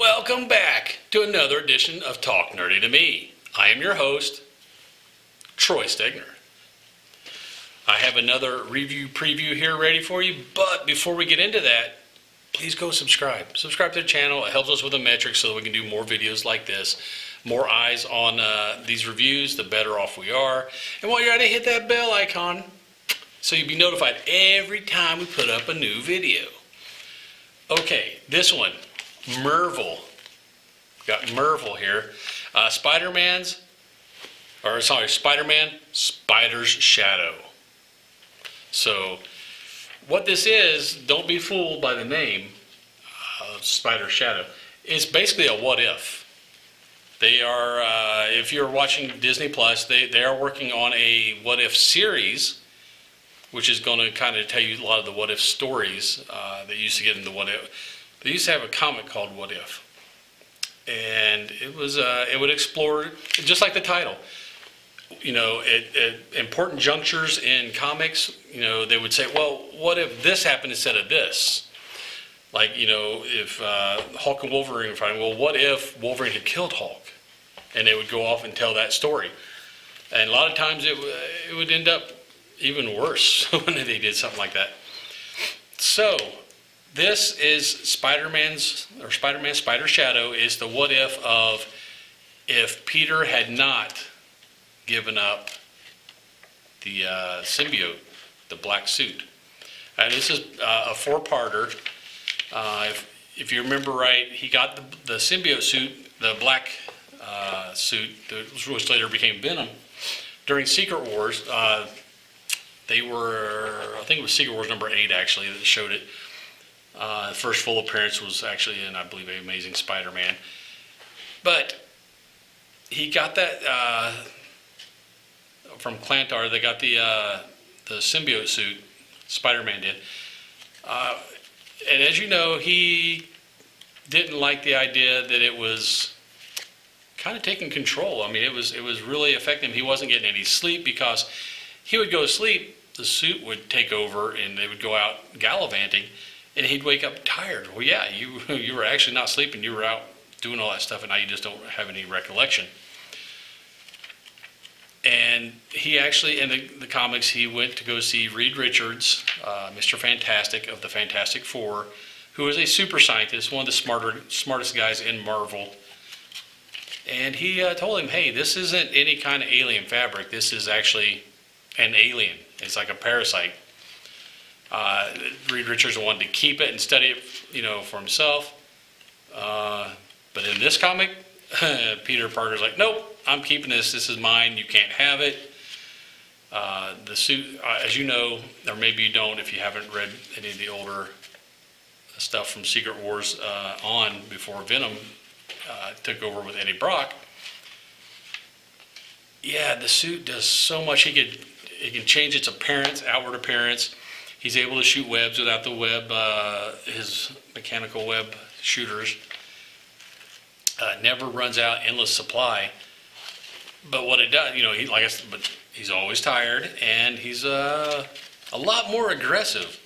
Welcome back to another edition of Talk Nerdy to Me. I am your host, Troy Stegner. I have another review preview here ready for you, but before we get into that, please go subscribe. Subscribe to the channel. It helps us with the metrics so that we can do more videos like this. More eyes on these reviews, the better off we are. And while you're at it, hit that bell icon so you'll be notified every time we put up a new video. Okay, this one. Mervil. Got Mervil here. Spider-Man, Spider's Shadow. So, what this is, don't be fooled by the name, Spider's Shadow. It's basically a what if. They are, if you're watching Disney Plus, they are working on a what if series, which is going to kind of tell you a lot of the what if stories that you used to get in the what if. They used to have a comic called What If, and it was it would explore, just like the title, you know, at important junctures in comics, you know, they would say, well, what if this happened instead of this? Like, you know, if Hulk and Wolverine were fighting, well, what if Wolverine had killed Hulk? And they would go off and tell that story. And a lot of times it would end up even worse when they did something like that. So, this is Spider's Shadow is the what if of if Peter had not given up the symbiote, the black suit. And this is a four-parter. If you remember right, he got the symbiote suit, the black suit, which later became Venom. During Secret Wars, they were, I think it was Secret Wars number 8 actually that showed it. The first full appearance was actually in, I believe, Amazing Spider-Man. But he got that from Clantar. They got the symbiote suit. Spider-Man did. And as you know, he didn't like the idea that it was kind of taking control. I mean, it was really affecting him. He wasn't getting any sleep because he would go to sleep, the suit would take over, and they would go out gallivanting. And he'd wake up tired. Well, yeah, you were actually not sleeping. You were out doing all that stuff, and now you just don't have any recollection. And he actually, in the comics, he went to go see Reed Richards, Mr. Fantastic of the Fantastic Four, who is a super scientist, one of the smartest guys in Marvel. And he told him, hey, this isn't any kind of alien fabric. This is actually an alien. It's like a parasite. Reed Richards wanted to keep it and study it, you know, for himself. But in this comic, Peter Parker's like, nope, I'm keeping this. This is mine. You can't have it. The suit, as you know, or maybe you don't if you haven't read any of the older stuff from Secret Wars on before Venom took over with Eddie Brock. Yeah, the suit does so much. It can change its appearance, outward appearance. He's able to shoot webs without the web, his mechanical web shooters. Never runs out, endless supply. But what it does, you know, like I said, but he's always tired, and he's a lot more aggressive.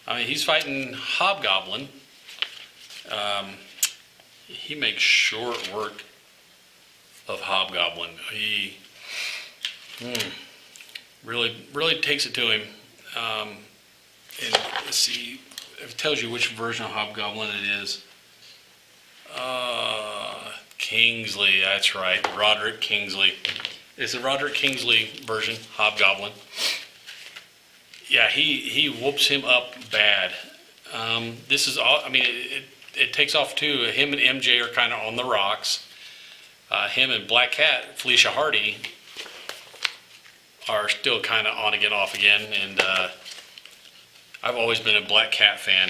I mean, he's fighting Hobgoblin. He makes short work of Hobgoblin. He really takes it to him. And let's see, it tells you which version of Hobgoblin it is. Kingsley, that's right, Roderick Kingsley. It's the Roderick Kingsley version, Hobgoblin. Yeah, he whoops him up bad. This is all, I mean, it takes off too. Him and MJ are kind of on the rocks. Him and Black Cat, Felicia Hardy, are still kind of on again, off again, and I've always been a Black Cat fan.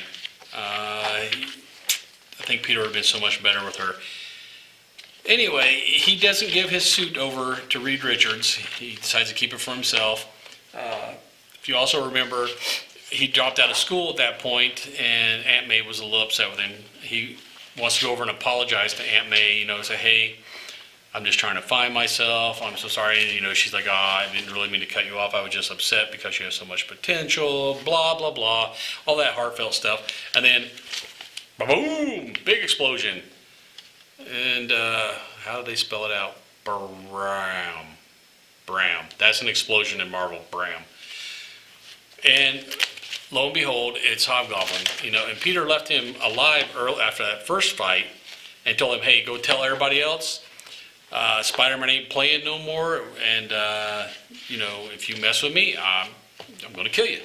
I think Peter would have been so much better with her. Anyway, he doesn't give his suit over to Reed Richards. He decides to keep it for himself. If you also remember, he dropped out of school at that point, and Aunt May was a little upset with him. He wants to go over and apologize to Aunt May, you know, say, hey, I'm just trying to find myself. I'm so sorry. You know, she's like, I didn't really mean to cut you off. I was just upset because you have so much potential, blah, blah, blah, all that heartfelt stuff. And then, boom, big explosion. and how do they spell it out? Bram. Bram. That's an explosion in Marvel. Bram. And lo and behold, it's Hobgoblin. You know, and Peter left him alive early after that first fight, and told him, "Hey, go tell everybody else. Spider-Man ain't playing no more, and you know, if you mess with me, I'm going to kill you."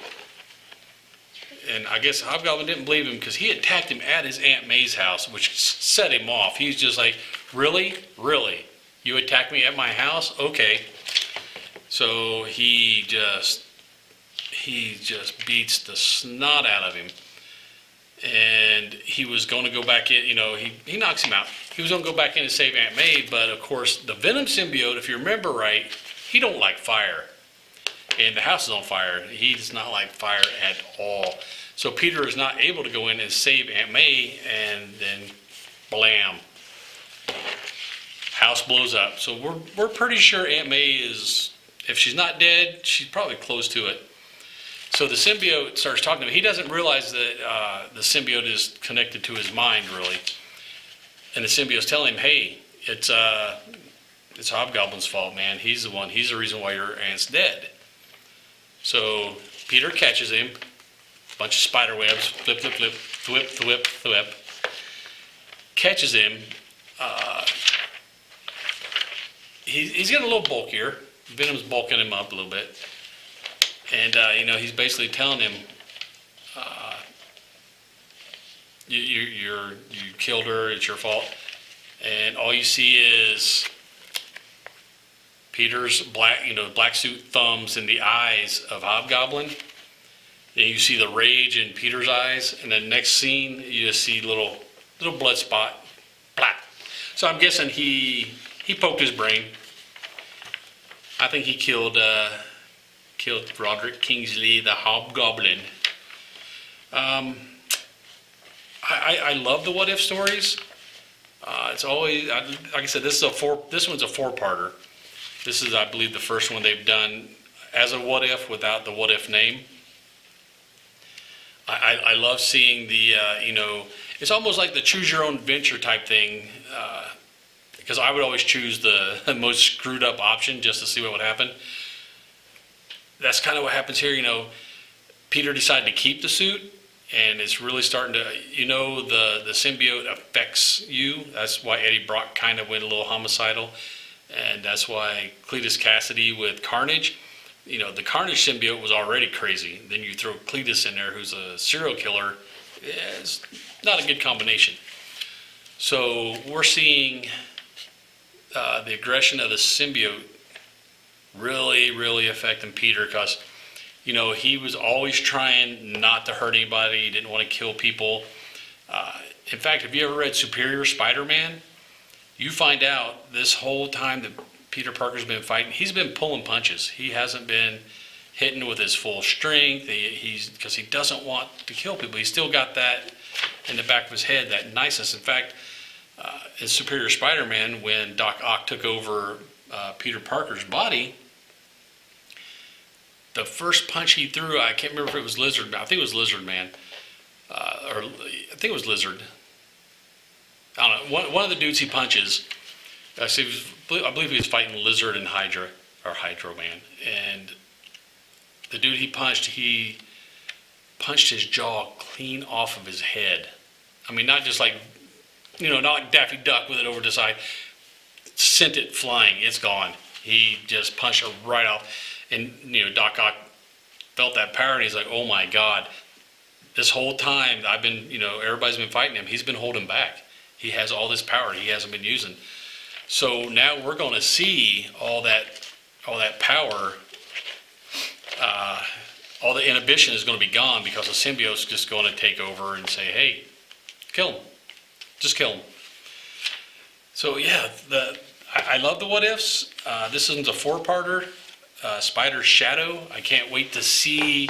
And I guess Hobgoblin didn't believe him because he attacked him at his Aunt May's house, which set him off. He's just like, "Really? Really? You attacked me at my house? Okay." So he just beats the snot out of him. And he was going to go back in, you know, he knocks him out. He was going to go back in and save Aunt May, but of course the Venom symbiote, if you remember right, he don't like fire. And the house is on fire. He does not like fire at all. So Peter is not able to go in and save Aunt May, and then blam. House blows up. So we're pretty sure Aunt May is, if she's not dead, she's probably close to it. So the symbiote starts talking to him. He doesn't realize that the symbiote is connected to his mind, really. And the symbiote's telling him, "Hey, it's Hobgoblin's fault, man. He's the one. He's the reason why your aunt's dead." So Peter catches him. Bunch of spider webs. Flip, flip, flip. Thwip, thwip, thwip. Catches him. He's getting a little bulkier. Venom's bulking him up a little bit. And, you know, he's basically telling him, you killed her, it's your fault. And all you see is Peter's black suit thumbs in the eyes of Hobgoblin. Then you see the rage in Peter's eyes. And then next scene, you just see little blood spot. Blah. So I'm guessing he poked his brain. I think he killed Roderick Kingsley, the Hobgoblin. I love the what if stories. It's always, like I said, this one's a four-parter. This is, I believe, the first one they've done as a what if without the what if name. I love seeing the, you know, it's almost like the choose your own adventure type thing. Because I would always choose the most screwed up option just to see what would happen. That's kind of what happens here. You know, Peter decided to keep the suit, and it's really starting to, you know, the symbiote affects you. That's why Eddie Brock kind of went a little homicidal, and that's why Cletus Cassidy with Carnage, you know, the Carnage symbiote was already crazy. Then you throw Cletus in there, who's a serial killer. It's not a good combination. So we're seeing the aggression of the symbiote really affecting Peter, because, you know, he was always trying not to hurt anybody. He didn't want to kill people. In fact, if you ever read Superior Spider-Man, you find out this whole time that Peter Parker's been fighting, he's been pulling punches. He hasn't been hitting with his full strength. Because he doesn't want to kill people. He's still got that in the back of his head, that niceness. In fact, in Superior Spider-Man, when Doc Ock took over Peter Parker's body, the first punch he threw, I can't remember if it was Lizard, I think it was Lizard Man, or I think it was Lizard. I don't know, one of the dudes he punches, I believe he was fighting Lizard and Hydra, or Hydro Man, and the dude he punched his jaw clean off of his head. I mean, not just like, you know, not like Daffy Duck with it over the side, sent it flying, it's gone. He just punched it right off. And, you know, Doc Ock felt that power, and he's like, "Oh my God, this whole time I've been, you know, everybody's been fighting him. He's been holding back. He has all this power he hasn't been using." So now we're going to see all that power, all the inhibition is going to be gone, because the symbiote's just going to take over and say, "Hey, kill him. Just kill him." So yeah, I love the what ifs. This isn't a four-parter. Spider's Shadow. I can't wait to see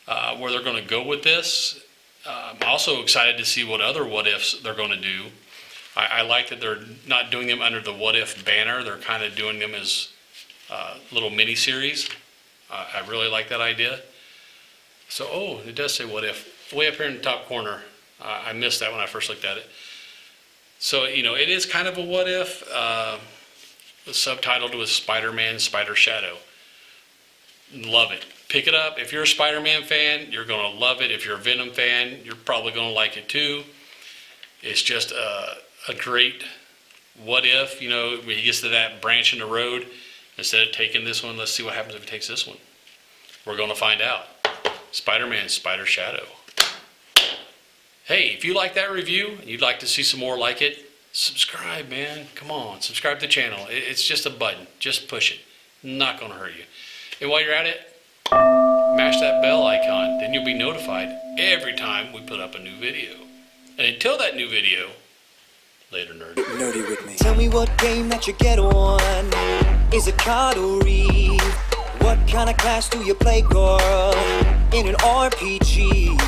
where they're going to go with this. I'm also excited to see what other what ifs they're going to do. I like that they're not doing them under the what if banner. They're kind of doing them as little mini-series. I really like that idea. So, oh, it does say what if. Way up here in the top corner. I missed that when I first looked at it. So, you know, it is kind of a what if, subtitled with Spider-Man, Spider Shadow. Love it. Pick it up. If you're a Spider-Man fan, you're going to love it. If you're a Venom fan, you're probably going to like it too. It's just a great what if, you know, when he gets to that branch in the road, instead of taking this one, let's see what happens if he takes this one. We're going to find out. Spider-Man, Spider Shadow. Hey, if you like that review and you'd like to see some more like it, subscribe, man. Come on, subscribe to the channel. It's just a button. Just push it. Not going to hurt you. And while you're at it, mash that bell icon. Then you'll be notified every time we put up a new video. And until that new video, later, nerd. Nerdy with me. Tell me what game that you get on. Is it card or read? What kind of class do you play, girl? In an RPG.